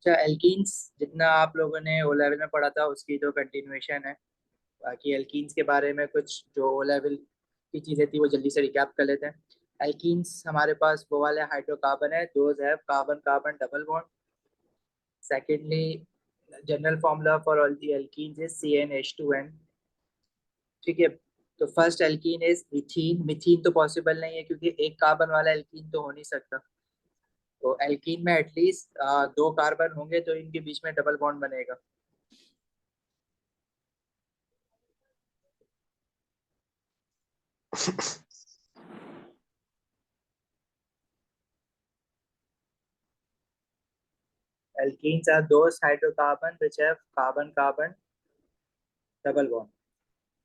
अच्छा, एल्कीन्स जितना आप लोगों ने ओ लेवल में पढ़ा था उसकी तो कंटिन्यूएशन है। बाकी एल्कीन्स के बारे में कुछ जो ओ लेवल की चीज़ें थी वो जल्दी से रिकैप कर लेते हैं। एल्कीन्स हमारे पास वो वाले हाइड्रोकार्बन है, those have carbon carbon double bond. Secondly, general formula for all the alkenes is CnH2n। ठीक है। तो फर्स्ट एल्कीन इज मिथीन। मिथीन तो पॉसिबल नहीं है क्योंकि एक कार्बन वाला एल्कीन तो हो नहीं सकता। तो एल्कीन में एटलीस्ट दो कार्बन होंगे तो इनके बीच में डबल बॉन्ड बनेगा। Alkenes are those hydrocarbons which have carbon-carbon double bond.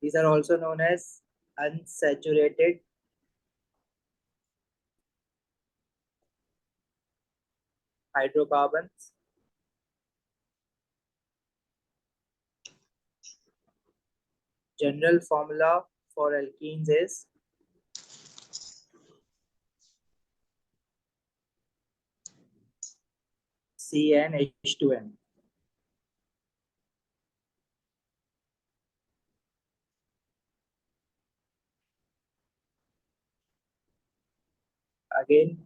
These are also known as unsaturated hydrocarbons. General formula for alkenes is CnH2n. Again,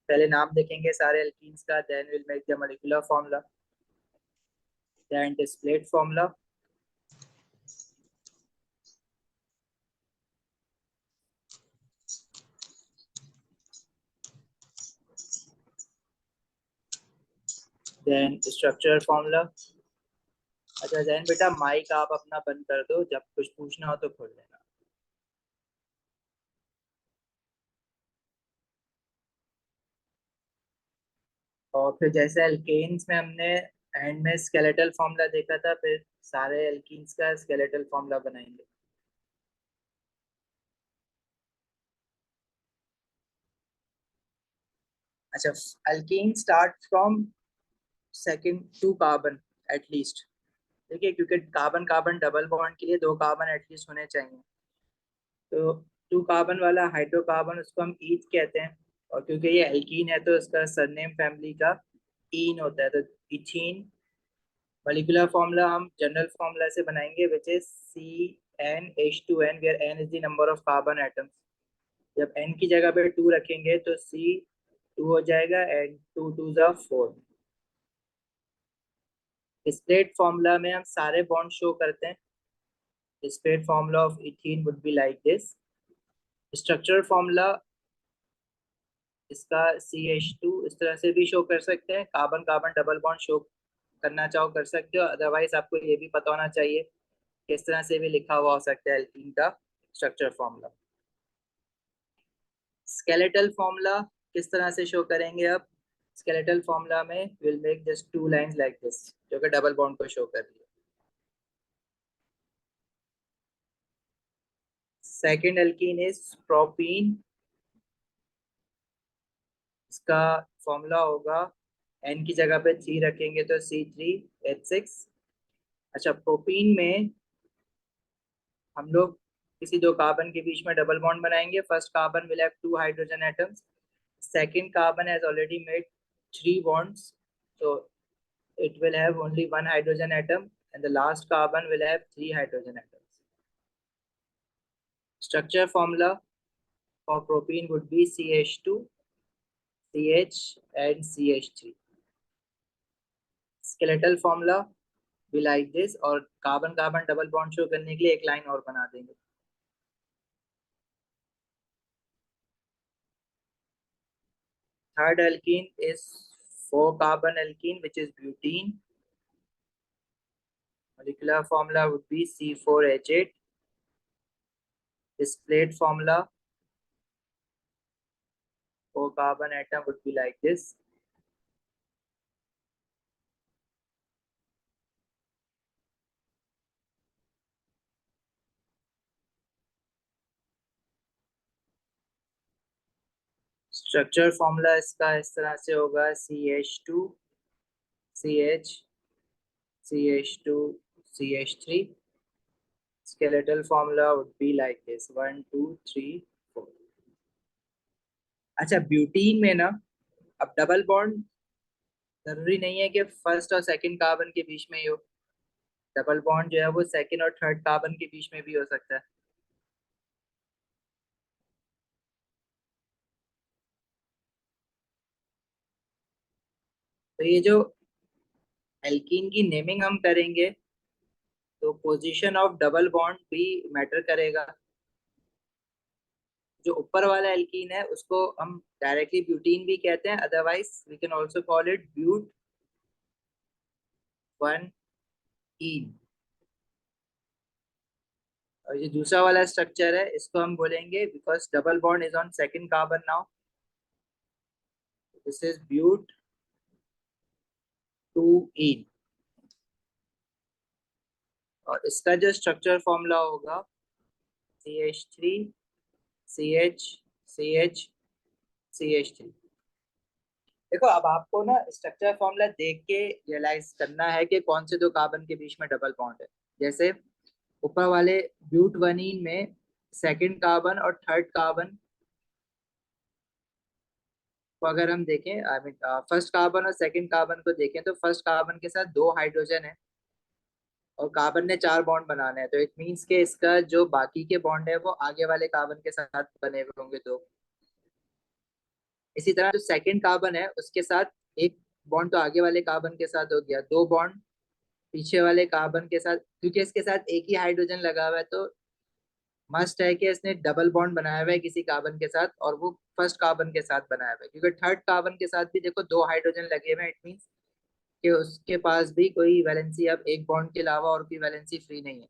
पहले नाम देखेंगे सारे alkenes का, then we'll make the molecular formula, then displayed formula. Then structure formula. अच्छा जैन बेटा, mic आप अपना बंद कर दो, जब कुछ पूछना हो तो खोल लेना। और फिर जैसे एल्केन्स में हमने एंड में स्केलेटल फॉर्मूला देखा था, फिर सारे एल्कीन्स का स्केलेटल फॉर्मूला बनाएंगे। अच्छा, alkene start from second two carbon at least. ठीक है, क्योंकि कार्बन कार्बन डबल बॉन्ड के लिए दो कार्बन एटलीस्ट होने चाहिए। तो टू कार्बन वाला हाइड्रोकार्बन उसको हम ईथ कहते हैं। और क्योंकि ये एल्कीन है तो इसका सरनेम फैमिली का ईन होता है, तो इथीन। मोलिकुलर फॉर्मूला हम जनरल फॉर्मूला से बनाएंगे which is CnH2n, where n is the number of carbon atoms. जब n की जगह पे 2 रखेंगे तो C 2 हो जाएगा एंड 2 2 जा 4। स्प्लिट फॉर्मूला में हम सारे बॉन्ड शो करते हैं। Split formula of ethene would be like this. Structural formula इसका CH2 इस तरह से भी शो कर सकते हैं, carbon carbon double bond show करना चाहो कर सकते हो, अदरवाइज आपको ये भी पता होना चाहिए किस तरह से भी लिखा हुआ हो सकता है एल्कीन का स्ट्रक्चर फॉर्मूला। स्केलेटल फॉर्मूला किस तरह से शो करेंगे अब? स्केलेटल फॉर्मूला में will make just two lines like this, जो कि डबल बॉन्ड को शो कर रही है। Second alkene is propene. इसका फॉर्मूला होगा, एन की जगह पे 3 रखेंगे तो C3H6। अच्छा, प्रोपीन में हम लोग किसी दो कार्बन के बीच में डबल बॉन्ड बनाएंगे। First carbon will have 2 hydrogen atoms, second carbon has already made 3 bonds, so it will have only one hydrogen atom, and the last carbon will have 3 hydrogen atoms. Structure formula for propene would be CH2, CH and CH3. Skeletal formula be like this, और carbon carbon double bond show करने के लिए एक line और बना देंगे। Third alkene is 4 carbon alkene which is butene. Molecular formula would be C4H8. Displayed formula for carbon atom would be like this. Structure formula इसका इस तरह से होगा, CH2 CH CH2 CH3। skeletal formula would be like this 1 2 3 4। अच्छा, butene में ना अब double bond जरूरी नहीं है कि फर्स्ट और सेकंड कार्बन के बीच में ही हो। डबल बॉन्ड जो है वो सेकंड और थर्ड कार्बन के बीच में भी हो सकता है। तो ये जो एल्कीन की नेमिंग हम करेंगे तो पोजीशन ऑफ डबल बॉन्ड भी मैटर करेगा। जो ऊपर वाला एल्कीन है उसको हम डायरेक्टली ब्यूटीन भी कहते हैं, otherwise we can also call it but one ene. और ये दूसरा वाला स्ट्रक्चर है इसको हम बोलेंगे, because double bond is on second carbon now, this is but two ene. और इसका जो स्ट्रक्चर फॉर्मूला होगा CH3 CH CH CH3। देखो अब आपको ना स्ट्रक्चर फॉर्मूला देख के रियलाइज करना है कि कौन से दो कार्बन के बीच में डबल बॉन्ड है। जैसे ऊपर वाले ब्यूट वनीन में सेकंड कार्बन और थर्ड कार्बन को अगर हम देखें, आई मीन फर्स्ट कार्बन और सेकंड कार्बन को देखें, तो फर्स्ट कार्बन के साथ दो हाइड्रोजन है और कार्बन ने चार बॉन्ड बनाने हैं, तो इट मीन्स के इसका जो बाकी के बॉन्ड है वो आगे वाले कार्बन के साथ बने हुए होंगे दो। इसी तरह जो सेकंड कार्बन है उसके साथ एक बॉन्ड तो आगे वाले कार्बन के साथ हो गया, दो बॉन्ड पीछे वाले कार्बन के साथ, क्योंकि इसके साथ एक ही हाइड्रोजन लगा हुआ है तो मस्ट है कि इसने डबल बॉन्ड बनाया हुआ है किसी कार्बन के साथ, और वो फर्स्ट कार्बन के साथ बनाया हुआ है, क्योंकि थर्ड कार्बन के साथ भी देखो दो हाइड्रोजन लगे हुए हैं, इट मीन्स कि उसके पास भी कोई वैलेंसी अब एक बॉन्ड के अलावा और कोई वैलेंसी फ्री नहीं है।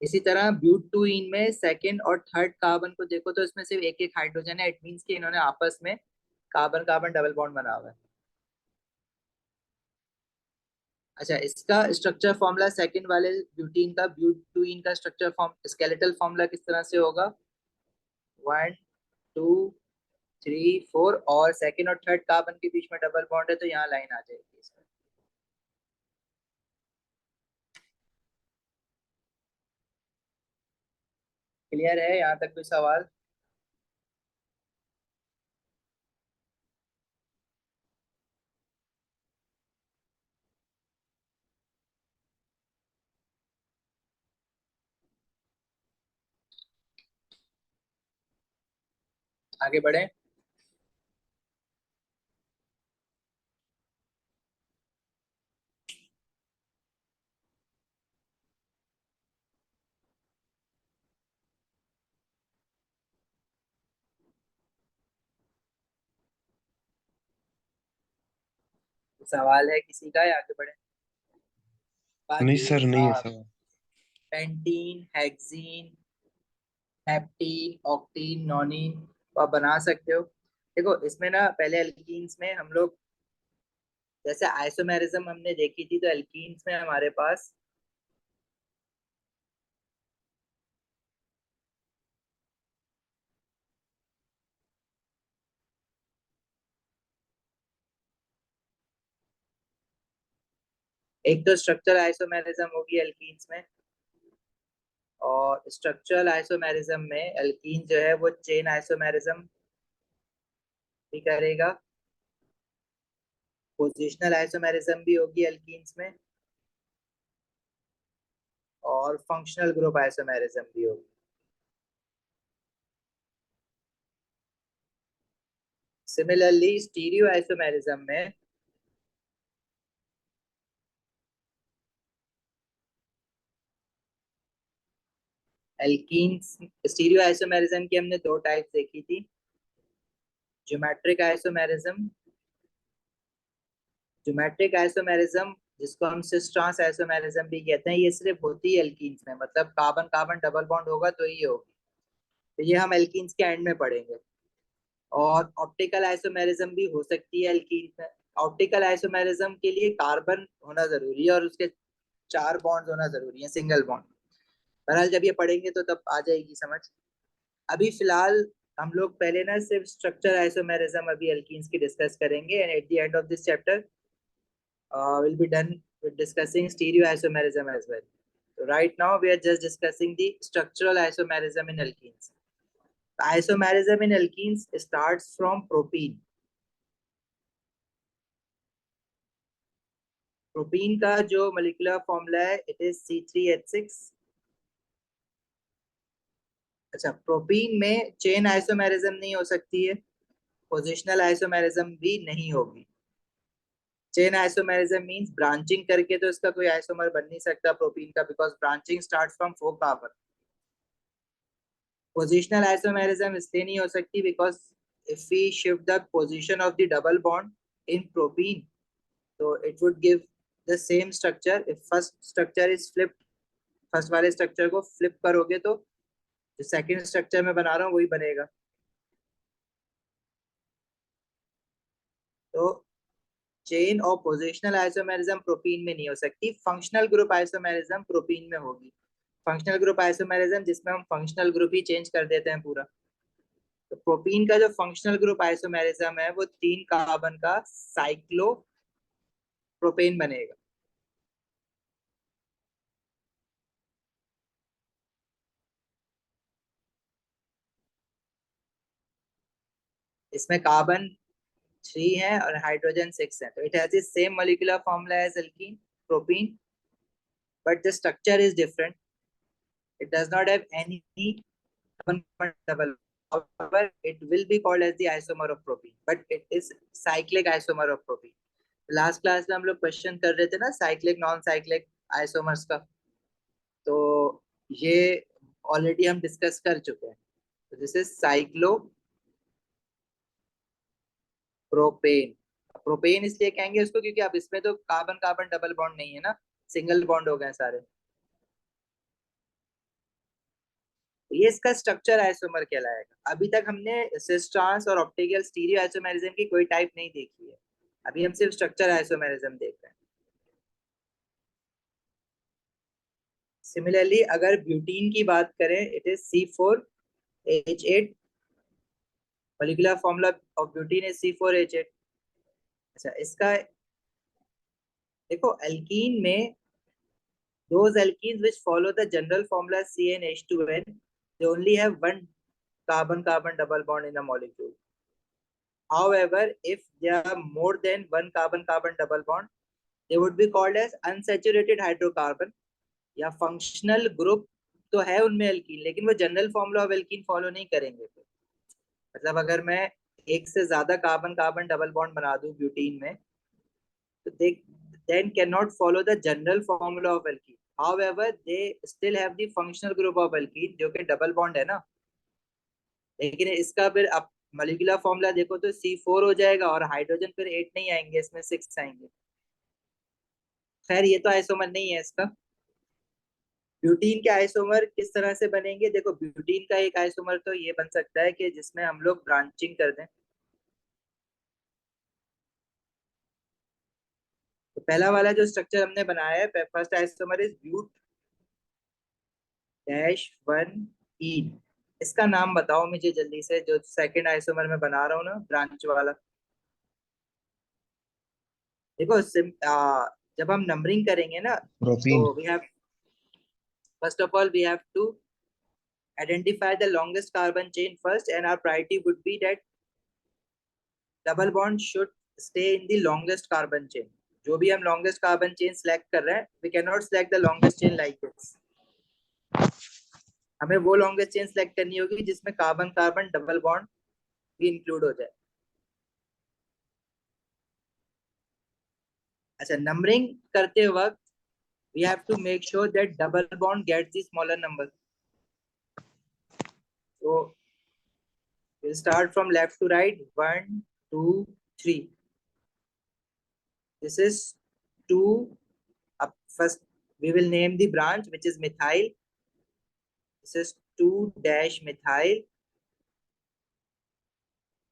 इसी तरह ब्यूट टू इन में सेकंड और थर्ड कार्बन को देखो तो इसमें सिर्फ एक एक हाइड्रोजन है, इट मीन्स कि इन्होंने आपस में कार्बन कार्बन डबल बॉन्ड बना हुआ है। अच्छा, इसका स्ट्रक्चर फॉर्मूला सेकंड वाले ब्यूटीन का, ब्यूटीन का स्ट्रक्चर फॉर्म स्केलेटल फॉर्मूला किस तरह से होगा, 1 2 3 4, और सेकंड और थर्ड कार्बन के बीच में डबल बॉन्ड है तो यहाँ लाइन आ जाएगी इसमें। क्लियर है यहाँ तक कोई सवाल? आगे बढ़े। सवाल है किसी का या आगे बढ़े? नहीं बाकी सर, नहीं है सर। पेंटीन, हेक्सीन, हेप्टीन, ऑक्टीन, नॉनीन तो आप बना सकते हो। देखो इसमें ना पहले एल्कीन्स में हम लोग जैसे आइसोमेरिज्म हमने देखी थी, तो एल्कीन्स में हमारे पास एक तो स्ट्रक्चरल आइसोमेरिज्म होगी एल्कीन्स में, और स्ट्रक्चरल आइसोमेरिज्म में एल्कीन जो है वो चेन आइसोमेरिज्म भी करेगा, पोजिशनल आइसोमेरिज्म भी होगी एल्कीन्स में, और फंक्शनल ग्रुप आइसोमेरिज्म भी होगी। सिमिलरली स्टीरियो आइसोमेरिज्म में एल्कीन्स, स्टीरियो आइसोमेरिज्म की हमने दो टाइप देखी थी, ज्योमेट्रिक आइसोमेरिज्म, ज्योमेट्रिक आइसोमेरिज्म जिसको हम सिस ट्रांस आइसोमेरिज्म भी कहते हैं, ये सिर्फ होती है एल्कीन्स में, मतलब कार्बन कार्बन डबल बॉन्ड होगा तो ये होगी, तो ये हम एल्कीन्स के एंड में पढ़ेंगे। और ऑप्टिकल आइसोमेरिज्म भी हो सकती है एल्कीन में। ऑप्टिकल आइसोमेरिज्म के लिए कार्बन होना जरूरी है और उसके चार बॉन्ड होना जरूरी है, सिंगल बॉन्ड। बहरहाल जब ये पढ़ेंगे तो तब आ जाएगी समझ। अभी फिलहाल हम लोग पहले ना सिर्फ स्ट्रक्चर आइसोमेरिज्म अभी एल्कीन्स की डिस्कस करेंगे, and at the end of this chapter will be done with discussing stereoisomerism as well. So right now we are just discussing the structural isomerism in alkenes. The isomerism in alkenes starts from propene. Propene का जो molecular formula है it is C3H6। अच्छा, propene में chain isomerism नहीं हो सकती है, positional isomerism भी नहीं होगी। चेन आइसोमेरिज्म मींस ब्रांचिंग करके तो इसका कोई आइसोमर बन नहीं सकता प्रोपीन का, because branching starts from 4 carbon. Positional isomerism इसलिए नहीं हो सकती because if we shift the position of the double bond in propene तो it would give the same structure. If first structure is flipped, first वाले structure को flip करोगे तो जो सेकंड स्ट्रक्चर में बना रहा हूँ वही बनेगा। तो चेन और पोजिशनल आइसोमेरिज्म प्रोपीन में नहीं हो सकती, फंक्शनल ग्रुप आइसोमेरिज्म प्रोपीन में होगी। फंक्शनल ग्रुप आइसोमेरिज्म जिसमें हम फंक्शनल ग्रुप ही चेंज कर देते हैं पूरा। तो प्रोपीन का जो फंक्शनल ग्रुप आइसोमेरिज्म है वो 3 कार्बन का साइक्लोप्रोपेन बनेगा। इसमें कार्बन 3 है और हाइड्रोजन 6 है, तो it has the same molecular formula as alkene propene, but the structure is different. It does not have any carbon double. However, it will be called as the isomer of propene, but it is cyclic isomer of propene. Last class में हम लोग question कर रहे थे ना cyclic non cyclic isomers का, तो ये ऑलरेडी हम डिस्कस कर चुके हैं। तो this is cyclo propane. Propane इसलिए कहेंगे उसको क्योंकि अब इसमें तो कार्बन कार्बन डबल बॉन्ड नहीं है ना, सिंगल बॉन्ड हो गए सारे। ये इसका स्ट्रक्चर आइसोमर कहलाएगा। अभी तक हमने सिस ट्रांस और ऑप्टिकल स्टीरियो आइसोमेरिज्म की कोई टाइप नहीं देखी है, अभी हम सिर्फ स्ट्रक्चर आइसोमेरिज्म देख रहे हैं। सिमिलरली अगर ब्यूटीन की बात करें it is C4H8, molecular formula of butene is C4H8। अच्छा, इसका देखो एल्कीन में those alkenes which follow the general formula CnH2n, they only have one carbon carbon double bond in a molecule. However, if there are more than one carbon carbon double bond, they would be called as unsaturated hydrocarbon या functional group। तो है उनमें alkene, लेकिन वो general formula of alkene follow नहीं करेंगे। मतलब अगर मैं एक से ज्यादा कार्बन कार्बन डबल बॉन्ड बना दूं ब्यूटीन में तो they then cannot follow the general formula of alkene. However, they still have the functional group of alkene जो कि डबल बॉन्ड है ना। लेकिन इसका फिर आप मॉलिक्यूलर फॉर्मूला देखो तो C4 हो जाएगा और हाइड्रोजन फिर 8 नहीं आएंगे, इसमें 6 आएंगे। खैर ये तो आइसोमर नहीं है इसका। ब्यूटीन के आइसोमर किस तरह से बनेंगे, देखो ब्यूटीन का एक आइसोमर तो ये बन सकता है कि जिसमें हम लोग ब्रांचिंग कर दें। तो पहला वाला जो स्ट्रक्चर हमने बनाया है, first isomer is but dash 1 ene. इसका नाम बताओ मुझे जल्दी से, जो सेकंड आइसोमर में बना रहा हूँ ना ब्रांच वाला। देखो जब हम नंबरिंग करेंगे ना तो propene. We have first of all we have to identify the longest carbon chain first, and our priority would be that double bond should stay in the longest carbon chain। जो भी हम longest carbon chain select कर रहे हैं, we cannot select the longest chain like this। हमें वो longest chain select करनी होगी जिसमें कार्बन कार्बन डबल बॉन्ड भी इंक्लूड हो जाए। अच्छा, नंबरिंग करते वक्त we have to make sure that double bond gets the smaller number। so we'll start from left to right, 1 2 3। this is 2। first we will name the branch which is methyl। this is 2 dash methyl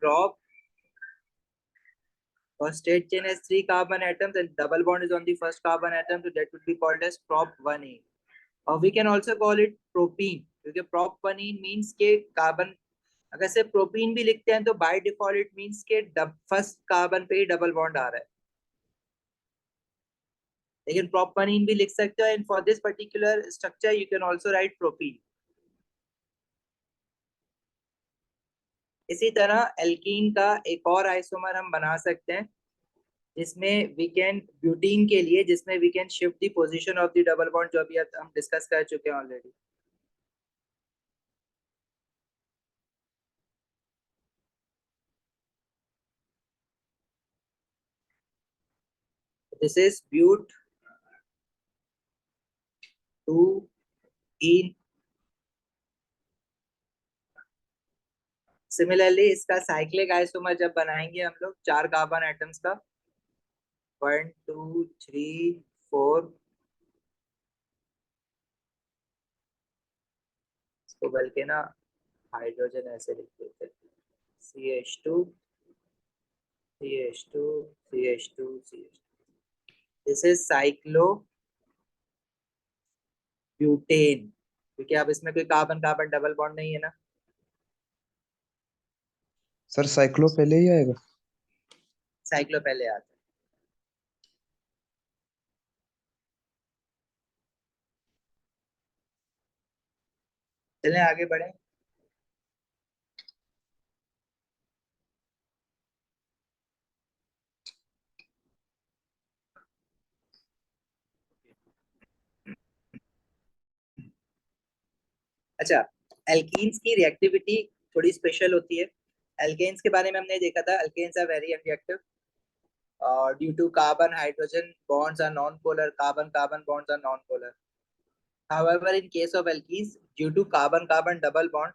prop। और straight chain has 3 carbon atoms and double bond is on the first carbon atom, so that would be called as prop 1A। or we can also call it propene, क्योंकि prop 1A means के carbon, अगर से propene भी लिखते हैं तो by default it means के first carbon पे ही डबल बॉन्ड आ रहा है, लेकिन प्रोपनीन भी लिख सकते हो। And for this particular structure you can also right propene. इसी तरह एल्कीन का एक और आइसोमर हम बना सकते हैं जिसमें वी कैन ब्यूटीन के लिए जिसमें we can shift the position of the double bond, जो अभी हम डिस्कस कर चुके हैं already. This is but two ene. Similarly इसका साइक्लिक आइसोमर जब बनाएंगे हम लोग 4 कार्बन एटम्स का, 1 2 3 4, इसको बल्कि ना हाइड्रोजन ऐसे लिख देते हैं, CH2 CH2 CH2 CH2। This is cyclo butane, क्योंकि अब इसमें कोई कार्बन कार्बन डबल बॉन्ड नहीं है ना। सर साइक्लो पहले ही आएगा? साइक्लो पहले आता है। चलें आगे बढ़े। अच्छा, एल्कीन्स की रिएक्टिविटी थोड़ी स्पेशल होती है। एल्केन्स के बारे में हमने देखा था, alkanes are very reactive due to carbon hydrogen bonds are non polar, carbon carbon bonds are non polar. However in case of alkenes, due to carbon carbon double bond,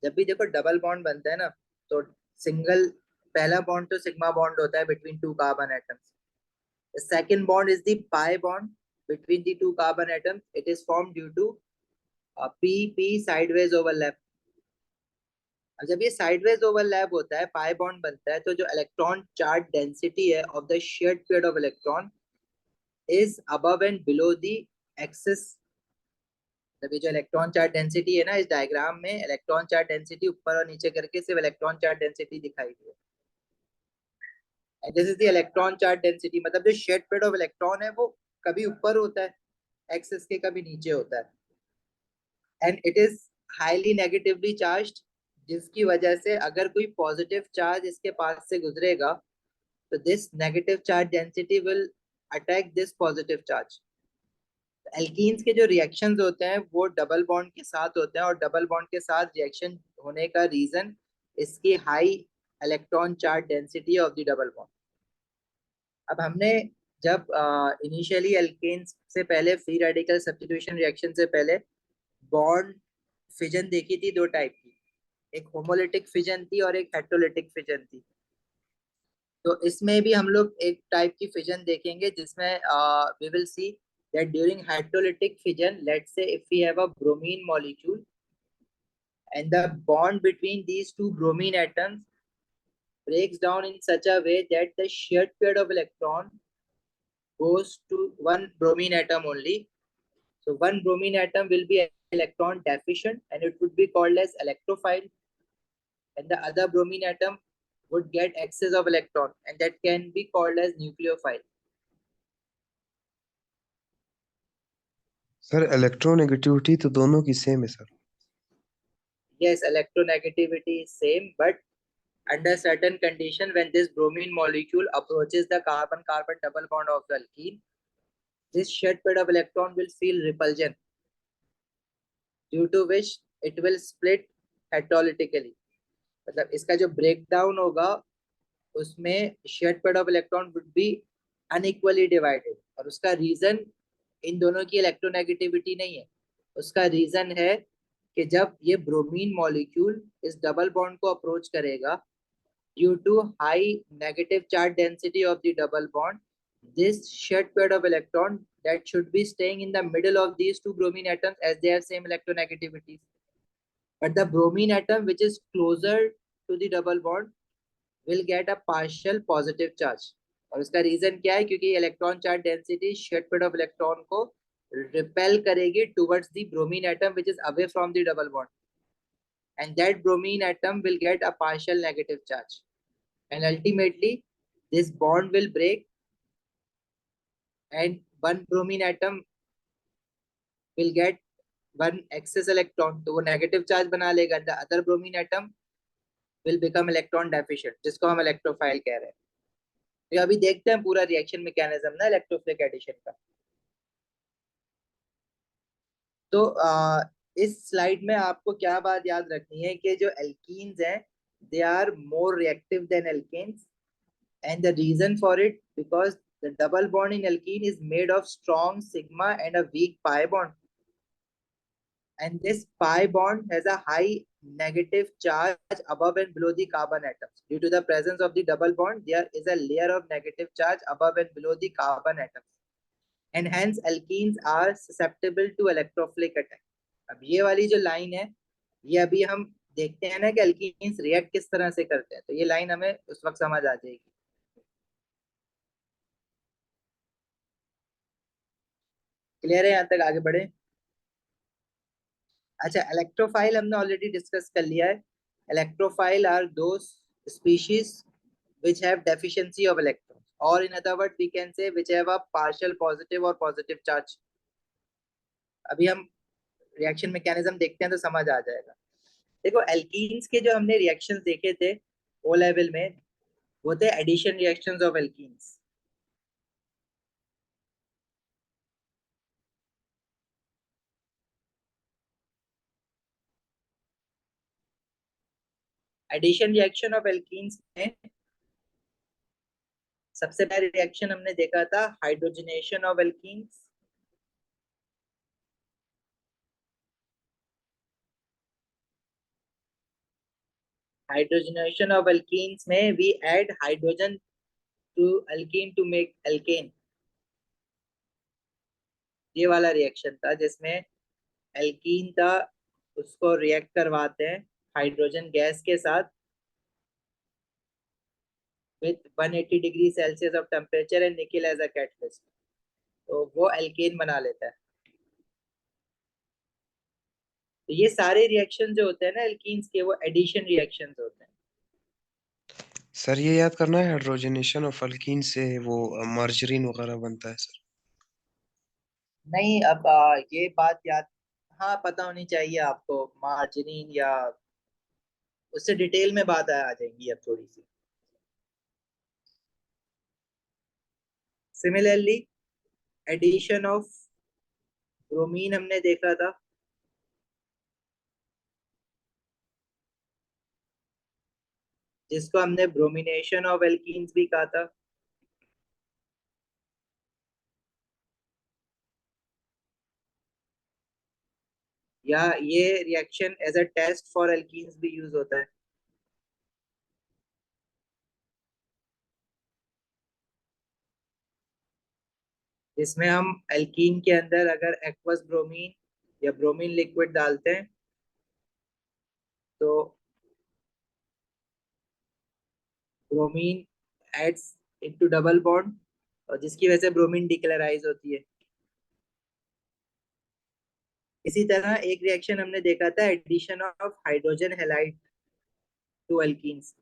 जब भी देखो डबल बॉन्ड बनता है ना, तो single पहला bond तो sigma bond होता है between two carbon atoms. The second bond is the pi bond between the two carbon atoms. It is form due to p p sideways overlap. और जब ये साइडवेज ओवरलैप होता है, pi bond बनता है, तो जो इलेक्ट्रॉन चार्ज डेंसिटी है of the shared pair of electron is above and below the axis. मतलब ये जो इलेक्ट्रॉन चार्ज डेंसिटी है ना, इस डायग्राम में इलेक्ट्रॉन चार्ज डेंसिटी ऊपर और नीचे करके सिर्फ इलेक्ट्रॉन चार्ज डेंसिटी दिखाई दी है। This is the electron charge density, मतलब जो शेयर्ड पेयर ऑफ इलेक्ट्रॉन है वो कभी ऊपर होता है एक्सिस के, कभी नीचे होता है। And it is highly negatively charged, जिसकी वजह से अगर कोई पॉजिटिव चार्ज इसके पास से गुजरेगा, तो this negative charge density will attack this positive charge. Alkenes के जो रिएक्शंस होते हैं वो डबल बॉन्ड के साथ होते हैं, और डबल बॉन्ड के साथ रिएक्शन होने का रीजन इसकी high electron charge density of the double bond. अब हमने जब इनिशियली एल्केन्स से पहले फ्री रेडिकल सब्स्टिट्यूशन रिएक्शन से पहले बॉन्ड फिजन देखी थी दो टाइप की, एक होमोलिटिक फिजन थी और एक हेट्रोलिटिक फिजन थी। तो इसमें भी हम लोग एक टाइप की फिजन देखेंगे जिसमें we will see that during hydrolytic fission, let's say if we have a bromine molecule and the bond between these two bromine atoms breaks down in such a way that the shared pair of electron goes to one bromine atom only. So one bromine atom will be electron deficient and it would be called as electrophile, and the other bromine atom would get excess of electron and that can be called as nucleophile. Sir electronegativity तो दोनों की same है sir. Yes, electronegativity is same, but under certain condition, when this bromine molecule approaches the carbon-carbon double bond of the alkene, this shared pair of electron will feel repulsion, due to which it will split heterolytically. मतलब इसका जो breakdown होगा उसमें shared pair of electron would be unequally divided, और उसका reason इन दोनों की electronegativity नहीं है। उसका रीजन है कि जब ये ब्रोमीन मॉलिक्यूल इस डबल बॉन्ड को अप्रोच करेगा, due to high negative charge density of the double bond, this shared pair of electron that should be staying in the middle of these two bromine atoms as they have same electronegativities. But the bromine atom which is closer to the double bond will get a partial positive charge. और उसका reason क्या है? क्योंकि electron charge density shared pair of electron को repel करेगी towards the bromine atom which is away from the double bond, and that bromine atom will get a partial negative charge, and ultimately this bond will break and one bromine atom will get one excess electron, तो वो negative charge बना लेगा। the other bromine atom will become electron deficient, जिसको हम electrophile कह रहे हैं। तो अभी देखते हैं पूरा रिएक्शन मैकेनिज्म ना इलेक्ट्रोफिलिक एडिशन का। तो इस स्लाइड में आपको क्या बात याद रखनी है कि जो एल्कीन्स हैं they are more reactive than alkanes, and the reason for it because the double bond in alkene is made of strong sigma and a weak pi bond, and this pi bond has a high negative charge above and below the carbon atoms. Due to the presence of the double bond there is a layer of negative charge above and below the carbon atoms, and hence alkenes are susceptible to electrophilic attack. अब ये वाली जो line है ये अभी हम देखते हैं ना कि alkenes रिएक्ट किस तरह से करते हैं, तो ये लाइन हमें उस वक्त समझ आ जाएगी। क्लियर है यहाँ तक, आगे बढ़े। अच्छा, इलेक्ट्रोफाइल हमने ऑलरेडी डिस्कस कर लिया है। इलेक्ट्रोफाइल आर दो species which have deficiency of electrons, or in other words we can say which have a partial positive or positive charge। अभी हम रिएक्शन मैकेनिज्म देखते हैं तो समझ आ जाएगा। देखो एल्कीन्स के जो हमने रिएक्शंस देखे थे ओ लेवल में वो थे addition reactions of alkenes. Addition reaction of alkenes में सबसे पहले रिएक्शन हमने देखा था hydrogenation of alkenes. Hydrogenation of alkenes में we add hydrogen to alkene to make alkane. ये वाला रिएक्शन था जिसमें एल्कीन था उसको रिएक्ट करवाते हैं हाइड्रोजन गैस के साथ with 180 degree Celsius of temperature and nickel as a catalyst, तो वो एल्केन बना लेता है। तो ये सारे रिएक्शन जो होते हैं ना एल्कीन्स के वो एडिशन रिएक्शंस होते हैं। सर ये याद करना है हाइड्रोजनेशन ऑफ अल्कीन से वो मार्जरीन वगैरह बनता है सर। नहीं, अब ये बात याद, हाँ पता होनी चाहिए आपको मार्जिनिन या उससे डिटेल में बात आ जाएगी अब थोड़ी सी। सिमिलरली एडिशन ऑफ ब्रोमीन हमने देखा था, जिसको हमने ब्रोमिनेशन ऑफ एल्कीन्स भी कहा था। या ये reaction as a test for alkenes भी यूज होता है। इसमें हम एल्कीन के अंदर अगर एक्वस ब्रोमीन या ब्रोमीन लिक्विड डालते हैं तो bromine adds into double bond और जिसकी वजह से ब्रोमीन डिक्लराइज होती है। इसी तरह एक रिएक्शन हमने देखा था addition of hydrogen halide to alkenes.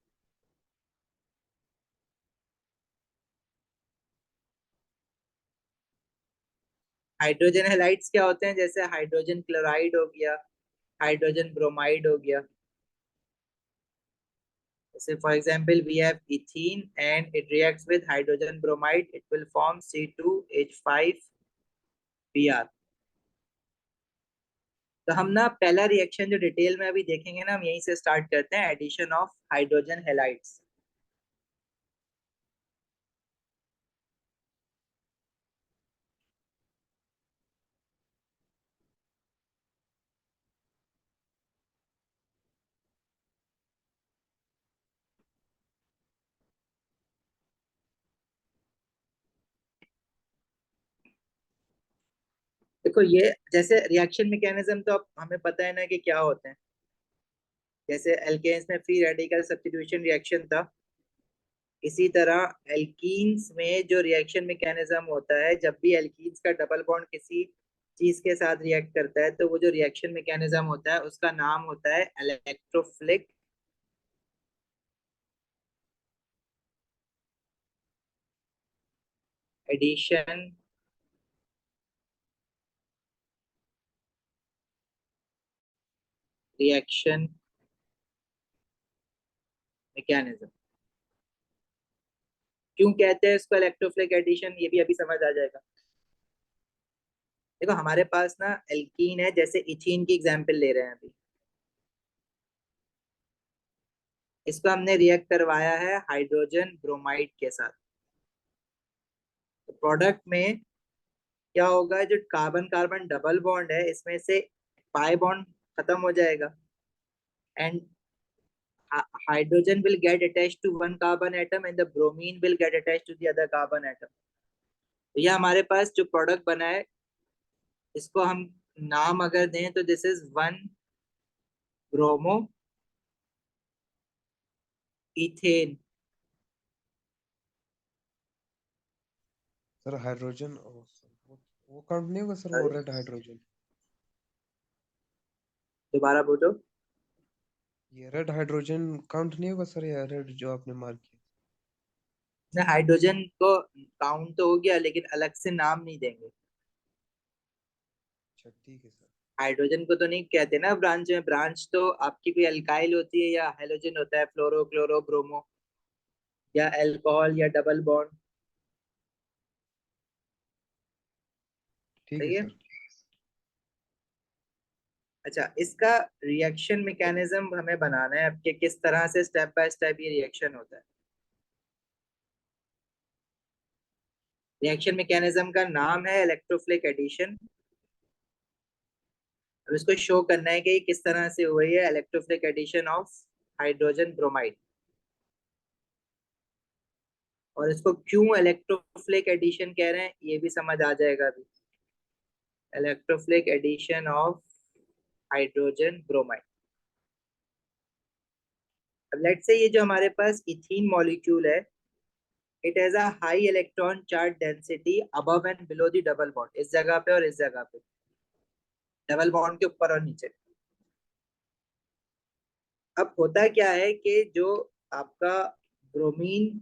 Hydrogen halides क्या होते हैं, जैसे हाइड्रोजन क्लोराइड हो गया, हाइड्रोजन ब्रोमाइड हो गया। जैसे for example we have ethene and it reacts with hydrogen bromide, it will form C2H5Br। तो हम ना पहला रिएक्शन जो डिटेल में अभी देखेंगे ना हम यहीं से स्टार्ट करते हैं, एडिशन ऑफ हाइड्रोजन हैलाइड्स। देखो ये जैसे रिएक्शन मैकेनिज्म तो अब हमें पता है ना कि क्या होते हैं। जैसे एल्केन्स में फ्री रेडिकल सब्स्टिट्यूशन रिएक्शन था, इसी तरह एल्कीन्स में जो रिएक्शन मैकेनिज्म होता है जब भी एल्कीन्स का डबल बॉन्ड किसी चीज के साथ रिएक्ट करता है तो वो जो रिएक्शन मैकेनिज्म होता है उसका नाम होता है इलेक्ट्रोफिलिक एडिशन रिएक्शन मैकेनिज्म। क्यों कहते हैं इसको इलेक्ट्रोफिलिक एडिशन, ये भी अभी समझ आ जाएगा। देखो हमारे पास ना एल्कीन है, जैसे इथीन की एग्जांपल ले रहे हैं अभी, इसको हमने रिएक्ट करवाया है हाइड्रोजन ब्रोमाइड के साथ। तो प्रोडक्ट में क्या होगा, जो कार्बन कार्बन डबल बॉन्ड है इसमें से पाई बॉन्ड खत्म हो जाएगा, and hydrogen will get attached to one carbon atom and the bromine will get attached to the other carbon atom। तो ये हमारे पास जो प्रोडक्ट बना है, इसको हम नाम अगर दें तो this is one bromo ethane. Sir hydrogen वो काउंट नहीं होगा सर, वो रेड हाइड्रोजन? दोबारा बोलो। ये रेड हाइड्रोजन काउंट नहीं होगा सर, ये रेड जो आपने मार्क किया? ना हाइड्रोजन को काउंट तो हो गया, लेकिन अलग से नाम नहीं देंगे। अच्छा ठीक है सर। हाइड्रोजन को तो नहीं कहते ना ब्रांच में, ब्रांच तो आपकी कोई अल्काइल होती है या हेलोजन होता है, फ्लोरो क्लोरो ब्रोमो, या अल्कोहल या डबल बॉन्ड। ठीक है सही है। सर। अच्छा, इसका रिएक्शन मैकेनिज्म हमें बनाना है अब कि किस तरह से स्टेप बाय स्टेप ये रिएक्शन होता है। रिएक्शन मैकेनिज्म का नाम है इलेक्ट्रोफिलिक एडिशन। अब इसको शो करना है कि किस तरह से हुई है electrophilic addition of hydrogen bromide, और इसको क्यों इलेक्ट्रोफिलिक एडिशन कह रहे हैं ये भी समझ आ जाएगा अभी। Electrophilic addition of hydrogen bromide. अब लेट्स से ये जो हमारे पास इथीन मॉलिक्यूल है, it has a high electron charge density above and below the double bond, इस जगह पे और इस जगह पे, डबल बॉन्ड के ऊपर और नीचे। अब होता क्या है कि जो आपका ब्रोमीन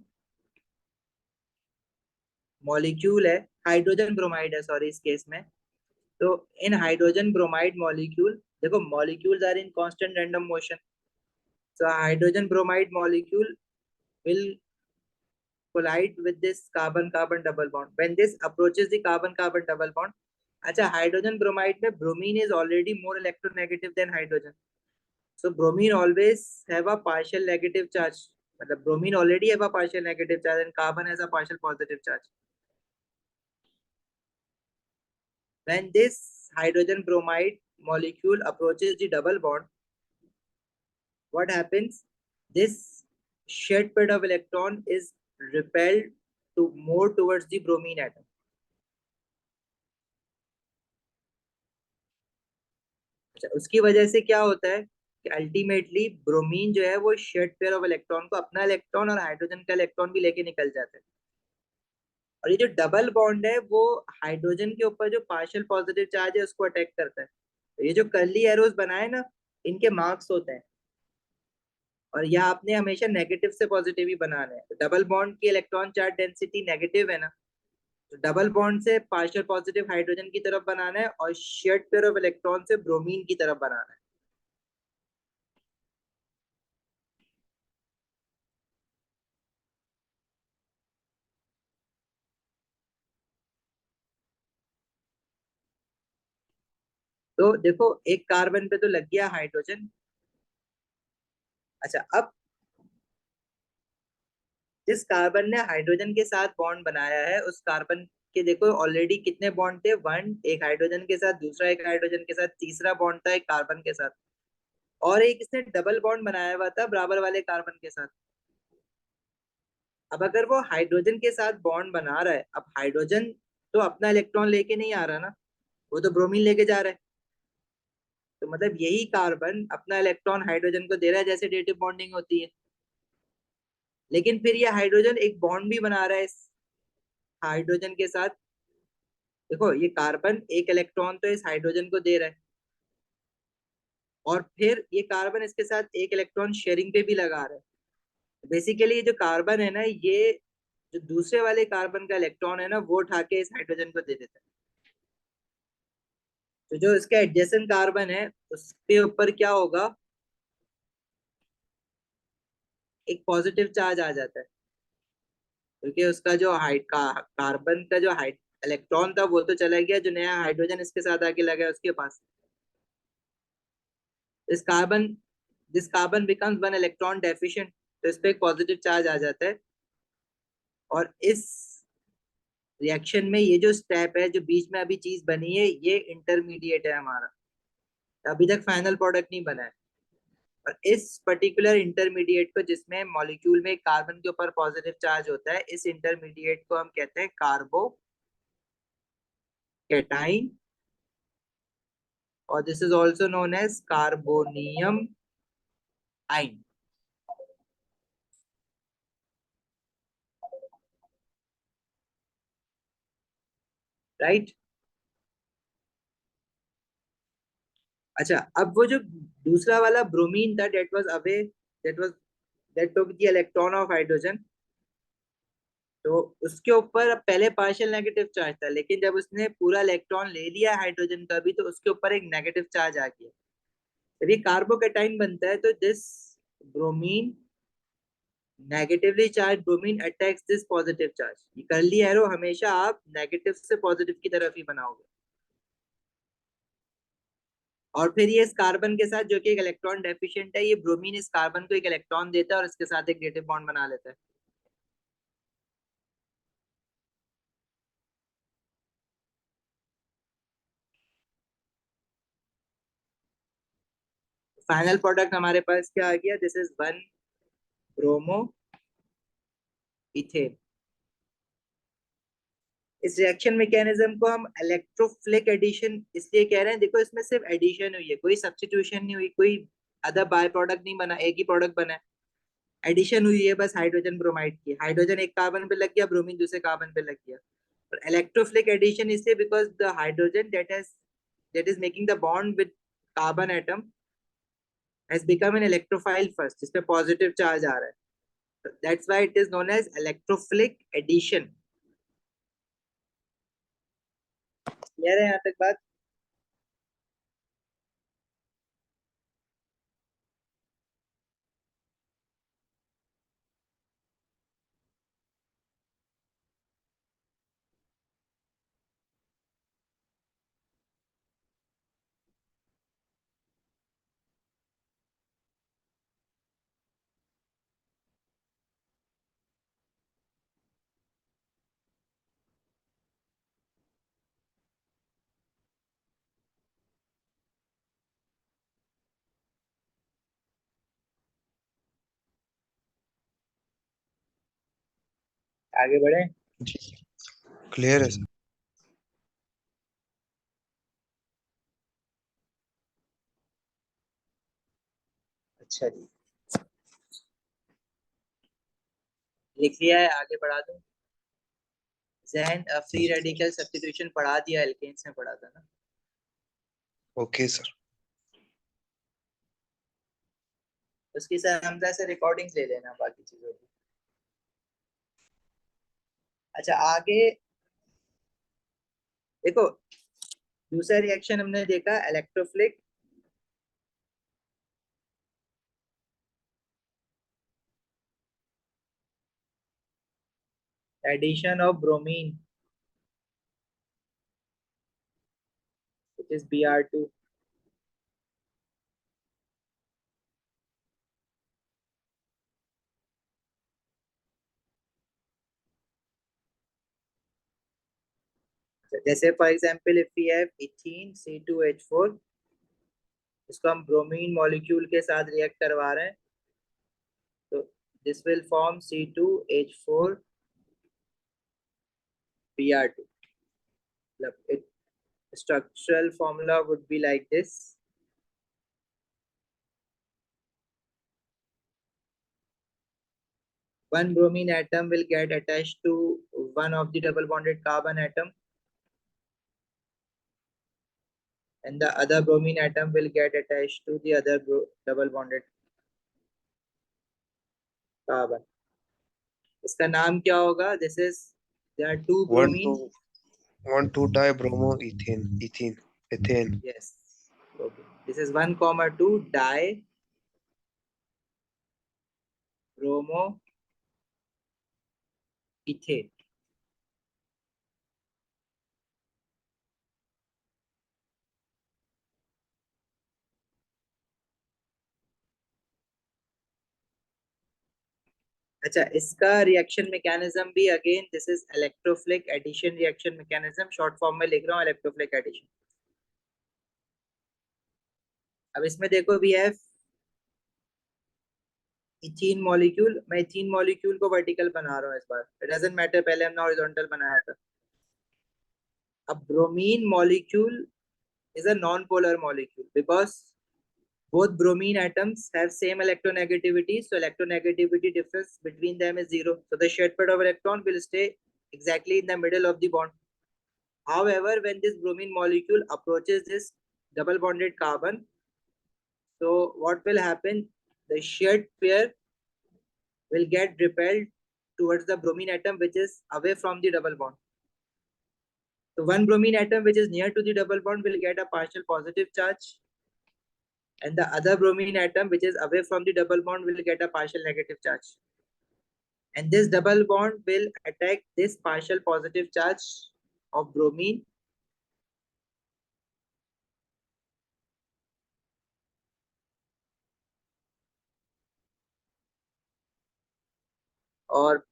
मॉलिक्यूल है, हाइड्रोजन ब्रोमाइड है सॉरी इस केस में, तो इन हाइड्रोजन ब्रोमाइड मॉलिक्यूल, देखो molecules are in constant random motion, so hydrogen bromide molecule will collide with this carbon carbon double bond when this approaches the carbon carbon double bond। अच्छा, hydrogen bromide में bromine is already more electronegative than hydrogen, so bromine always have a partial negative charge, मतलब bromine already have a partial negative charge and carbon has a partial positive charge। when this hydrogen bromide molecule approaches the double bond, what happens, this shared pair of electron is repelled to more towards the bromine atom। अच्छा, उसकी वजह से क्या होता है कि ultimately bromine जो है वो शेड पेयर ऑफ इलेक्ट्रॉन को, अपना इलेक्ट्रॉन और हाइड्रोजन का इलेक्ट्रॉन भी लेके निकल जाता है, और ये जो डबल बॉन्ड है वो हाइड्रोजन के ऊपर जो पार्शियल पॉजिटिव चार्ज है उसको अटैक करता है। तो ये जो कर्ली एरोज बनाए ना, इनके मार्क्स होते हैं, और यह आपने हमेशा नेगेटिव से पॉजिटिव ही बनाना है। तो डबल बॉन्ड की इलेक्ट्रॉन चार्ज डेंसिटी नेगेटिव है ना, तो डबल बॉन्ड से पार्शियल पॉजिटिव हाइड्रोजन की तरफ बनाना है और शेयर्ड पेयर ऑफ इलेक्ट्रॉन से ब्रोमीन की तरफ बनाना है। तो देखो एक कार्बन पे तो लग गया हाइड्रोजन। अच्छा, अब जिस कार्बन ने हाइड्रोजन के साथ बॉन्ड बनाया है उस कार्बन के देखो ऑलरेडी कितने बॉन्ड थे, वन, एक हाइड्रोजन के साथ, दूसरा एक हाइड्रोजन के साथ, तीसरा बॉन्ड था एक कार्बन के साथ, और एक इसने डबल बॉन्ड बनाया हुआ था बराबर वाले कार्बन के साथ। अब अगर वो हाइड्रोजन के साथ बॉन्ड बना रहा है, अब हाइड्रोजन तो अपना इलेक्ट्रॉन लेके नहीं आ रहा ना, वो तो ब्रोमीन लेके जा रहा है, तो मतलब यही कार्बन अपना इलेक्ट्रॉन हाइड्रोजन को दे रहा है जैसे डेटिव बॉन्डिंग होती है। लेकिन फिर ये हाइड्रोजन एक बॉन्ड भी बना रहा है इस हाइड्रोजन के साथ। देखो ये कार्बन एक इलेक्ट्रॉन तो इस हाइड्रोजन को दे रहा है, और फिर ये कार्बन इसके साथ एक इलेक्ट्रॉन शेयरिंग पे भी लगा रहा है। बेसिकली ये जो कार्बन है ना, ये जो दूसरे वाले कार्बन का इलेक्ट्रॉन है ना, वो उठा के इस हाइड्रोजन को दे देता है। तो जो इसका एडजेसेंट कार्बन है उसके ऊपर क्या होगा, एक पॉजिटिव चार्ज आ जाता है। क्योंकि उसका जो कार्बन का जो इलेक्ट्रॉन था वो तो चला गया, जो नया हाइड्रोजन इसके साथ आके लगा है उसके पास। इस carbon this carbon becomes one electron deficient, तो इस पे एक पॉजिटिव चार्ज आ जाता है। और इस रिएक्शन में ये जो स्टेप है, जो बीच में अभी चीज बनी है, ये इंटरमीडिएट है हमारा, अभी तक फाइनल प्रोडक्ट नहीं बना है। और इस पर्टिकुलर इंटरमीडिएट को, जिसमें मॉलिक्यूल में कार्बन के ऊपर पॉजिटिव चार्ज होता है, इस इंटरमीडिएट को हम कहते हैं कार्बो कैटाइन, और this is also known as carbonium ion, right. अच्छा, अब वो जो दूसरा वाला ब्रोमीन था, that was away, that took the electron of hydrogen, तो उसके ऊपर अब पहले पार्शियल नेगेटिव चार्ज था, लेकिन जब उसने पूरा इलेक्ट्रॉन ले लिया हाइड्रोजन का भी, तो उसके ऊपर एक नेगेटिव चार्ज आ गया। जब ये कार्बोकैटाइन बनता है, तो this bromine, negatively charge bromine attacks this positive charge. ये कर्ली एरो हमेशा आप नेगेटिव से पॉजिटिव की तरफ ही बनाओगे। और फिर ये इस कार्बन के साथ, जो कि एक इलेक्ट्रॉन डेफिशिएंट है, ये ब्रोमीन इस कार्बन को एक इलेक्ट्रॉन देता है और इसके साथ एक नेगेटिव बॉन्ड बना लेता है। फाइनल प्रोडक्ट हमारे पास क्या आ गया? This is one bromo ethane. इस रिएक्शन मैकेनिज्म को हम इलेक्ट्रोफिलिक एडिशन इसलिए कह रहे हैं, देखो इसमें सिर्फ एडिशन हुई है, कोई सब्स्टिट्यूशन नहीं हुई, कोई अदर बाय प्रोडक्ट नहीं बना, एक ही प्रोडक्ट बना है। एडिशन हुई है बस हाइड्रोजन ब्रोमाइड की, हाइड्रोजन एक कार्बन पे लग गया, ब्रोमीन दूसरे कार्बन पे लग गया। और इलेक्ट्रोफिलिक एडिशन इसलिए because the hydrogen that is making the bond with carbon atom has become an electrophile first, जिसपे पॉजिटिव चार्ज आ रहा है, that's why it is known as electrophilic addition. Clear है यहाँ तक बात? आगे बढ़े। जी क्लियर है सर। अच्छा जी, लिख लिया है, आगे बढ़ा दूं? जहन फ्री रेडिकल सब्स्टिट्यूशन पढ़ा दिया, एल्केन्स में पढ़ा था ना। Okay sir. उसकी सर हमजा से रिकॉर्डिंग्स ले लेना बाकी चीजों की। अच्छा आगे देखो, दूसरा रिएक्शन हमने देखा electrophilic addition of bromine, which is Br2। जैसे for example if we have ethene C2H4, इसको हम ब्रोमीन मॉलिक्यूल के साथ रिएक्ट करवा रहे हैं, तो this will form C2H4 Br2। मतलब it structural formula would be like this: one bromine atom will get attached to one of the double bonded carbon atom, and the other bromine atom will get attached to the other double bonded carbon। इसका नाम क्या होगा? This is, there are two one two bromine. 1,2 dibromo ethane ethene ethane. Yes, this is 1,2 dibromo ethane. अच्छा, इसका reaction mechanism भी again this is electrophilic addition reaction mechanism, short form में लिख रहा हूँ इलेक्ट्रोफिलिक एडिशन। अब इसमें देखो वी हैव इथीन मॉलिक्यूल, मैं इथीन मॉलिक्यूल को वर्टिकल बना रहा हूँ इस बार, इट डजंट मैटर पहले हमने हॉरिजॉन्टल बनाया था। अब bromine molecule is a non-polar molecule because both bromine atoms have same electronegativity, so electronegativity difference between them is zero, so the shared pair of electron will stay exactly in the middle of the bond. However, when this bromine molecule approaches this double bonded carbon, so what will happen, the shared pair will get repelled towards the bromine atom which is away from the double bond. So one bromine atom which is near to the double bond will get a partial positive charge, and the other bromine atom which is away from the double bond will get a partial negative charge. And this double bond will attack this partial positive charge of bromine, और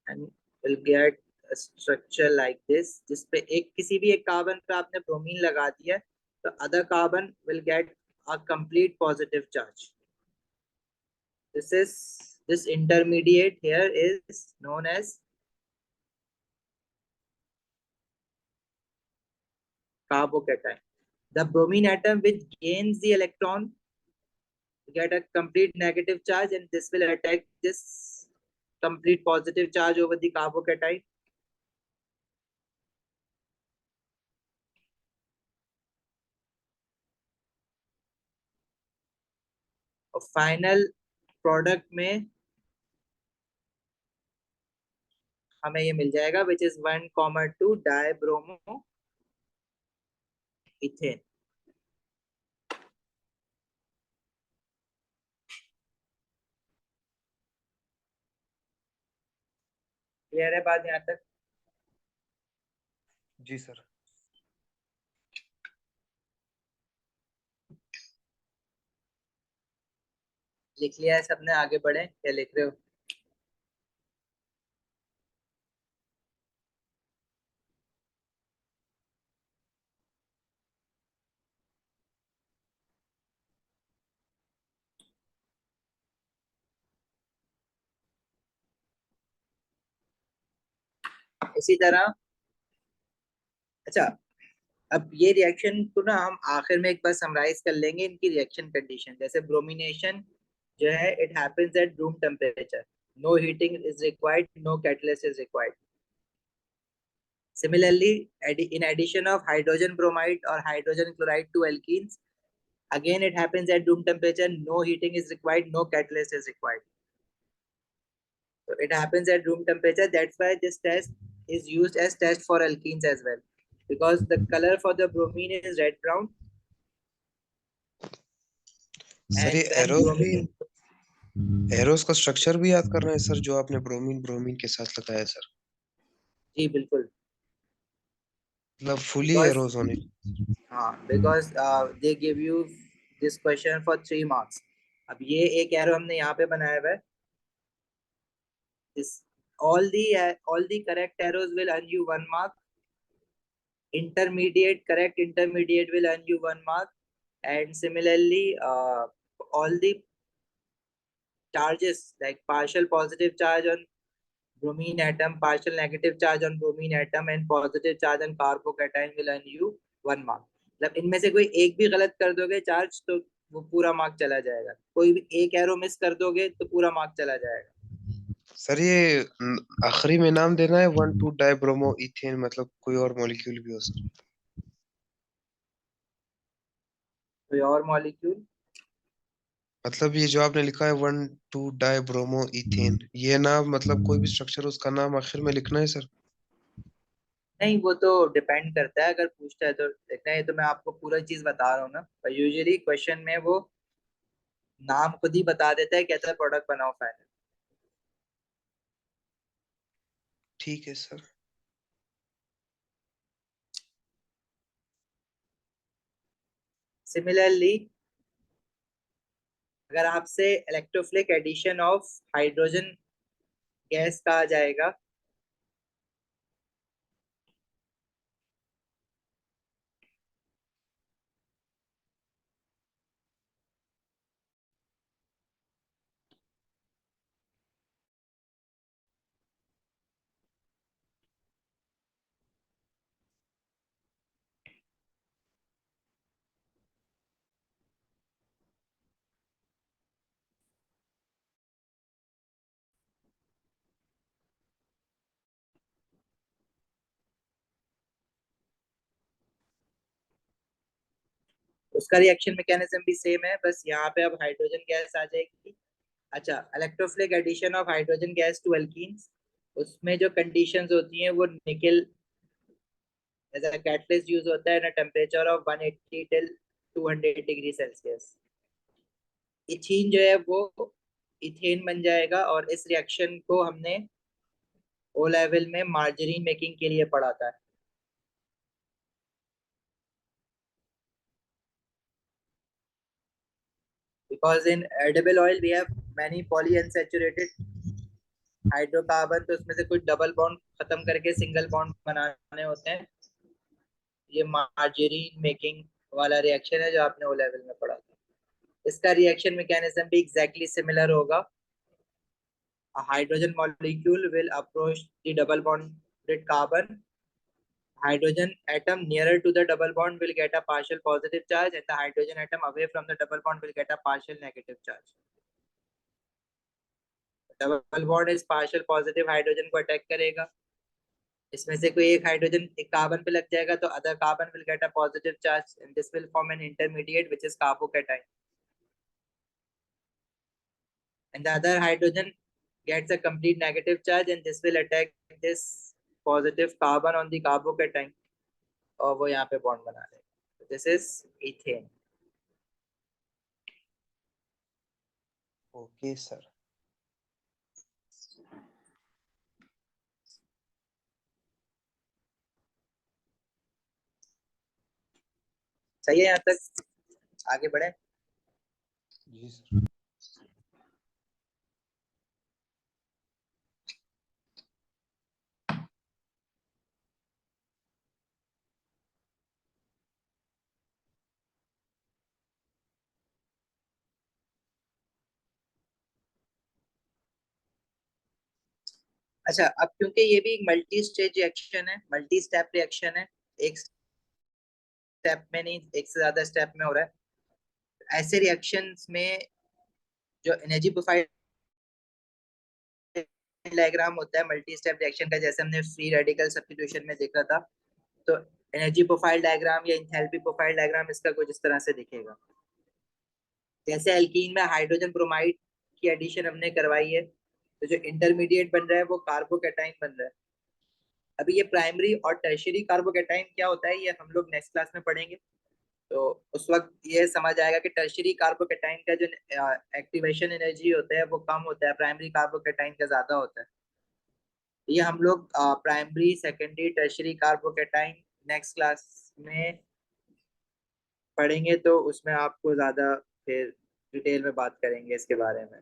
and will get a structure like this, जिसपे एक किसी भी एक carbon पे आपने bromine लगा दिया तो other carbon will get a complete positive charge. This intermediate here is known as carbocation. The bromine atom which gains the electron get a complete negative charge, and this will attack this complete positive charge over the carbocation. और final product में हमें ये मिल जाएगा which is 1,2 dibromo ethane. Clear है बात यहाँ तक? जी sir. लिख लिया है सबने? आगे बढ़े, क्या लिख रहे हो? इसी तरह अच्छा, अब ये रिएक्शन को ना हम आखिर में एक बार समराइज कर लेंगे इनकी रिएक्शन कंडीशन। जैसे ब्रोमिनेशन जो है it happens at room temperature, no heating is required, no catalyst is required. Similarly, in addition of hydrogen bromide or hydrogen chloride to alkenes, again it happens at room temperature, no heating is required, no catalyst is required. So it happens at room temperature. That's why this test is used as test for alkenes as well, because the color for the bromine is red brown. Sir ये arrows का structure भी याद करना है sir, जो आपने bromine के साथ लगाया सर? जी बिल्कुल, मतलब फुली एरोस होने। हाँ, because they give you this question for 3 marks. अब ये एक एरो हमने यहाँ पे बनाया हुआ है, this all the correct arrows will earn you 1 mark. Correct intermediate will earn you 1 mark, and similarly all the charges like partial positive charge on bromine atom, partial negative charge on bromine atom, and positive charge on carbocation will earn you 1 mark. मतलब इनमें से कोई एक भी गलत कर दोगे charge तो वो पूरा मार्क चला जाएगा, कोई भी एक एरो मिस कर दोगे तो पूरा मार्क चला जाएगा। सर ये आखिरी में नाम देना है 1,2 डाइब्रोमो इथेन, मतलब कोई और मॉलिक्यूल भी हो सर? कोई और मॉलिक्यूल मतलब ये जो आपने लिखा है 1,2 डाइब्रोमो इथेन, ये नाम मतलब कोई भी स्ट्रक्चर उसका नाम आखिर में लिखना है सर? नहीं, वो तो डिपेंड करता है, अगर पूछता है तो देखना है। तो मैं आपको पूरा चीज बता रहा हूँ ना, पर यूजुअली क्वेश्चन में वो नाम खुद ही बता देता है, कैसा प्रोडक्ट बनाओ फाइनल। ठीक है सर। सिमिलरली अगर आपसे electrophilic addition of hydrogen gas कहा जाएगा, उसका रिएक्शन मैकेनिज्म भी सेम है, बस यहाँ पे अब हाइड्रोजन गैस आ जाएगी। अच्छा, electrophilic addition of hydrogen gas to alkenes, उसमें जो कंडीशंस होती हैं वो निकल एज अ कैटलिस्ट यूज होता है ना, temperature of 180 till 200 degree Celsius. Ethene जो है वो इथेन बन जाएगा, और इस रिएक्शन को हमने ओ लेवल में मार्जरीन मेकिंग के लिए पढ़ा था। Because in edible oil we have many polyunsaturated hydrocarbon, तो उसमें से कुछ डबल बॉन्ड खत्म करके सिंगल बॉन्ड बनाने होते हैं। ये मार्जरीन मेकिंग वाला रिएक्शन है जो आपने ओ लेवल में पढ़ा था। इसका रिएक्शन मैकेनिज्म भी एग्जैक्टली सिमिलर होगा। A hydrogen molecule will approach the double bonded carbon. Hydrogen atom nearer to the double bond will get a partial positive charge, and the hydrogen atom away from the double bond will get a partial negative charge. Double bond इस partial positive hydrogen को attack करेगा, इसमें से कोई एक hydrogen एक carbon पे लग जाएगा, तो other carbon will get a positive charge and this will form an intermediate which is carbocation, and the other hydrogen gets a complete negative charge and this will attack this positive carbon on the carbocation, और वो यहाँ पे bond बना लेगा। This is ethane. Okay sir. सही है यहाँ तक, आगे बढ़े। जी सर। अच्छा, अब क्योंकि ये भी एक मल्टी स्टेज रिएक्शन है, मल्टी स्टेप रिएक्शन है, एक स्टेप में नहीं एक से ज्यादा स्टेप में हो रहा है, ऐसे रिएक्शंस में जो एनर्जी प्रोफाइल डायग्राम होता है मल्टी स्टेप रिएक्शन का, जैसे हमने फ्री रेडिकल सब्स्टिट्यूशन में देखा था, तो एनर्जी प्रोफाइल डायग्राम या इंथैल्पी प्रोफाइल डायग्राम इसका कुछ इस तरह से दिखेगा। जैसे एल्कीन में हाइड्रोजन ब्रोमाइड की एडिशन हमने करवाई है, तो जो इंटरमीडिएट बन रहा है वो कार्बोकैटायन बन रहा है। अभी ये प्राइमरी और टर्शियरी कार्बोकैटायन क्या होता है ये हम लोग नेक्स्ट क्लास में पढ़ेंगे, तो उस वक्त ये समझ आएगा कि टर्शियरी कार्बोकैटायन का जो एक्टिवेशन एनर्जी होता है वो कम होता है, प्राइमरी कार्बोकैटायन का ज्यादा होता है। ये हम लोग primary secondary tertiary carbocation next class में पढ़ेंगे, तो उसमें आपको ज्यादा फिर डिटेल में बात करेंगे इसके बारे में।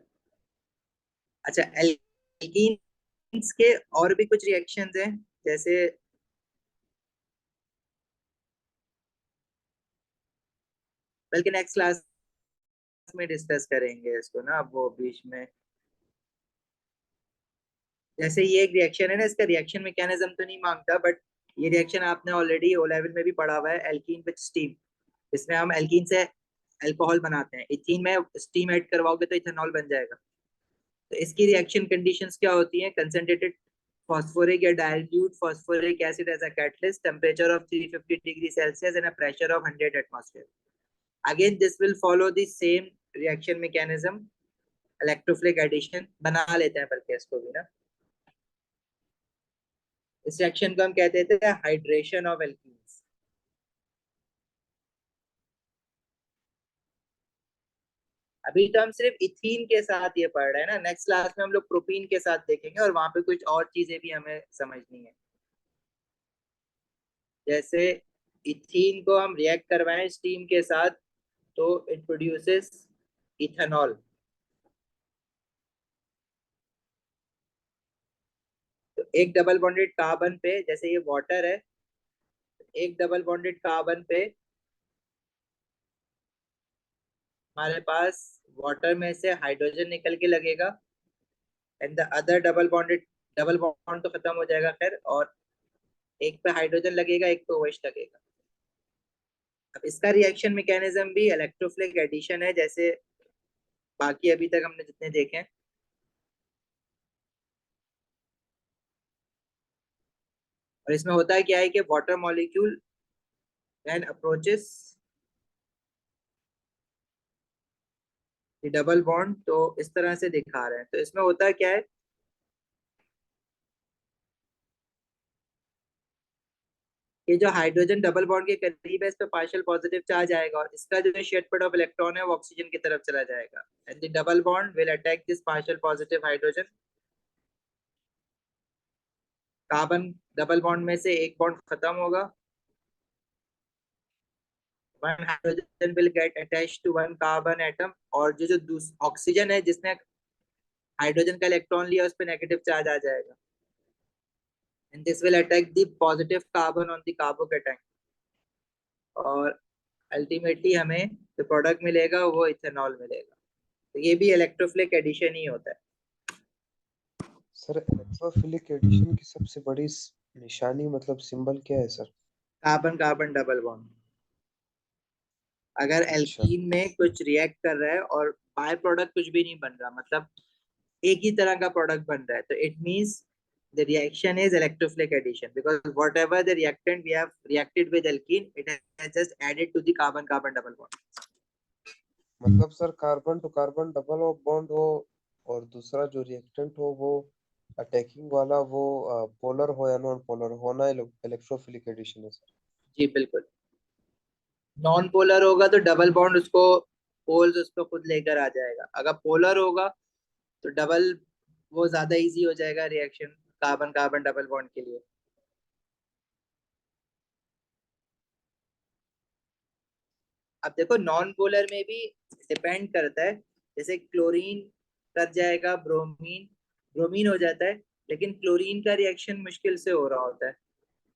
अच्छा, एल्कीन्स के और भी कुछ रिएक्शंस हैं, जैसे बल्कि नेक्स्ट क्लास में डिस्कस करेंगे इसको ना, अब वो बीच में। जैसे ये एक रिएक्शन है ना, इसका रिएक्शन मैकेनिज्म तो नहीं मांगता, बट ये रिएक्शन आपने ऑलरेडी ओ लेवल में भी पढ़ा हुआ है, एल्कीन विद स्टीम। इसमें हम एल्कीन से अल्कोहल बनाते हैं, इथीन में स्टीम ऐड करवाओगे तो इथेनॉल बन जाएगा। तो इसकी रिएक्शन कंडीशंस क्या होती हैं? कंसंट्रेटेड phosphoric या dilute phosphoric acid as a catalyst, temperature of 350 degrees Celsius and a pressure of 100 atmosphere. Again, this will follow the same reaction mechanism, electrophilic addition बना लेते हैं बल्कि इसको भी ना। इस रिएक्शन को हम कहते थे हाइड्रेशन ऑफ एल्कीन्स। अभी तो हम सिर्फ इथीन के साथ ये पढ़ रहे हैं ना, नेक्स्ट क्लास में हम लोग प्रोपीन के साथ देखेंगे और वहां पे कुछ और चीजें भी हमें समझनी है। जैसे इथीन को हम रिएक्ट करवाएं स्टीम के साथ तो इट प्रोड्यूसेस इथेनॉल। तो एक डबल बॉन्डेड कार्बन पे, जैसे ये वाटर है, एक डबल बॉन्डेड कार्बन पे हमारे पास वाटर में से हाइड्रोजन निकल के लगेगा, and the other double bond तो खत्म हो जाएगा खैर, और एक पे हाइड्रोजन लगेगा, एक पे OH लगेगा। अब इसका रिएक्शन मैकेनिज्म भी इलेक्ट्रोफिलिक एडिशन है, जैसे बाकी अभी तक हमने जितने देखे हैं। और इसमें होता है क्या है कि water molecule when approaches double bond, तो इस तरह से दिखा रहे हैं। तो इसमें होता है क्या है कि जो हाइड्रोजन डबल बॉन्ड के करीब है इस पे पार्शियल पॉजिटिव चार्ज आएगा, और इसका जो शेड ऑफ इलेक्ट्रॉन है वो ऑक्सीजन की तरफ चला जाएगा, and the double bond will attack this partial positive hydrogen. Carbon double bond में से एक बॉन्ड खत्म होगा, one hydrogen will get attached to one carbon atom, और जो ऑक्सीजन है जिसने हाइड्रोजन का इलेक्ट्रॉन लिया उस पर नेगेटिव चार्ज आ जाएगा, and this will attack the positive carbon on the carbocation, और अल्टीमेटली हमें जो प्रोडक्ट मिलेगा वो इथेनॉल मिलेगा। तो ये भी इलेक्ट्रोफिलिक एडिशन ही होता है। सर इलेक्ट्रोफिलिक एडिशन की सबसे बड़ी निशानी मतलब सिंबल क्या है sir? Carbon carbon double bond. अगर अच्छा। एल्कीन में कुछ रिएक्ट कर रहा है और बाय प्रोडक्ट कुछ भी नहीं बन रहा, मतलब एक ही तरह का प्रोडक्ट बन रहा है, तो it means the reaction is electrophilic addition, because whatever the reactant we have reacted with alkene, it has just added to the carbon carbon double bond. मतलब sir carbon to carbon double bond हो और दूसरा जो reactant हो वो attacking वाला वो polar हो या नॉन पोलर होना इलेक्ट्रोफिलिक एडिशन है सर। जी बिल्कुल। नॉन पोलर होगा तो डबल बॉन्ड उसको पोल्स उसको खुद लेकर आ जाएगा, अगर पोलर होगा तो डबल, वो ज्यादा इजी हो जाएगा reaction carbon carbon double bond के लिए। अब देखो नॉन पोलर में भी डिपेंड करता है, जैसे क्लोरीन कर जाएगा ब्रोमीन, ब्रोमीन हो जाता है, लेकिन क्लोरीन का रिएक्शन मुश्किल से हो रहा होता है,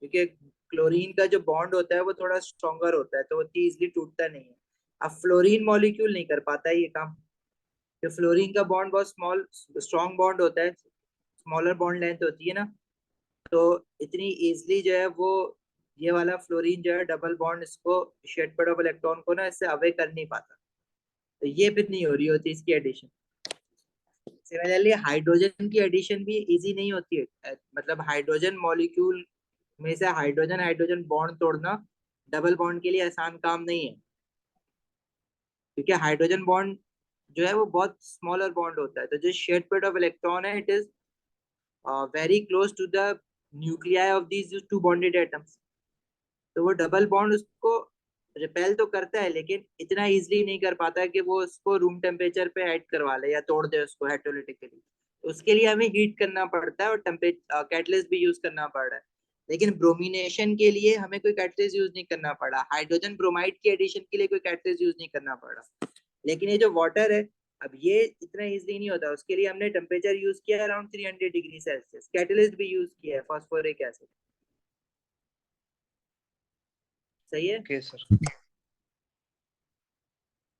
क्योंकि क्लोरीन का जो बॉन्ड होता है वो थोड़ा स्ट्रॉन्गर होता है, तो वो इतनी इजिली टूटता नहीं है। अब फ्लोरीन मॉलिक्यूल नहीं कर पाता है ये काम, जो फ्लोरीन का बॉन्ड बहुत स्मॉल स्ट्रॉन्ग बॉन्ड होता है, स्मॉलर बॉन्ड लेंथ होती है ना, तो इतनी इजिली जो है वो ये वाला फ्लोरीन जो है डबल बॉन्ड इसको शेड पेड ऑफ इलेक्ट्रॉन को ना इससे अवे कर नहीं पाता, तो ये फिर नहीं हो रही होती इसकी एडिशन। सिमिलरली हाइड्रोजन की एडिशन भी इजी नहीं होती है, मतलब हाइड्रोजन मॉलिक्यूल में से हाइड्रोजन हाइड्रोजन बॉन्ड तोड़ना डबल बॉन्ड के लिए आसान काम नहीं है, क्योंकि हाइड्रोजन बॉन्ड जो है वो बहुत स्मॉलर बॉन्ड होता है, तो जो शेड पेड ऑफ इलेक्ट्रॉन है it is very close to the nuclei of these two bonded atoms, तो वो डबल बॉन्ड उसको रिपेल तो करता है लेकिन इतना इजिली नहीं कर पाता कि वो उसको रूम टेम्परेचर पे ऐड करवा ले या तोड़ दे उसको हेटेरोलिटिकली, तो उसके लिए हमें हीट करना पड़ता है और टेम्परेचर कैटलिस्ट भी यूज करना पड़ रहा है। लेकिन ब्रोमिनेशन के लिए हमें कोई कैटलिस्ट यूज नहीं करना पड़ा, हाइड्रोजन ब्रोमाइड की एडिशन के लिए कोई कैटलिस्ट यूज नहीं करना पड़ा। लेकिन ये जो वाटर है, अब ये इतना इजिली नहीं होता, उसके लिए हमने टेम्परेचर यूज किया अराउंड 300 डिग्री सेल्सियस, कैटलिस्ट भी यूज किया है फॉस्फोरिक एसिड। सही है। Okay sir.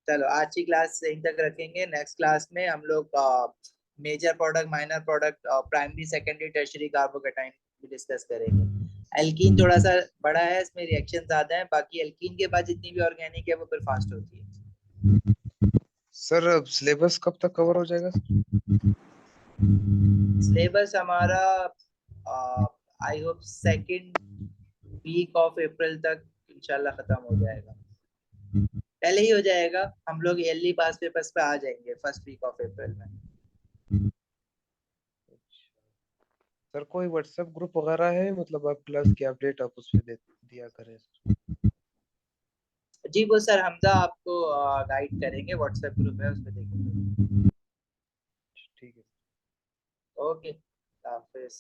चलो आज की क्लास यहीं तक रखेंगे, नेक्स्ट क्लास में हम लोग major product minor product primary secondary tertiary carbocation भी डिस्कस करेंगे। एल्कीन थोड़ा सा बड़ा है, इसमें रिएक्शन ज्यादा है, बाकी एल्कीन के बाद जितनी भी ऑर्गेनिक है वो फिर फास्ट होती है। सर सिलेबस कब तक कवर हो जाएगा सर? सिलेबस हमारा I hope second week of April तक इंशाल्लाह खत्म हो जाएगा, पहले ही हो जाएगा, हम लोग ईयरली पास पेपर्स पे आ जाएंगे फर्स्ट वीक ऑफ अप्रैल में। सर कोई व्हाट्सएप ग्रुप वगैरह है, मतलब आप क्लास की अपडेट आप उसमें दे दिया करें सर। जी वो सर हमजा आपको गाइड करेंगे, व्हाट्सएप ग्रुप है उसमें देखेंगे। ठीक है। ओके, हाफिज।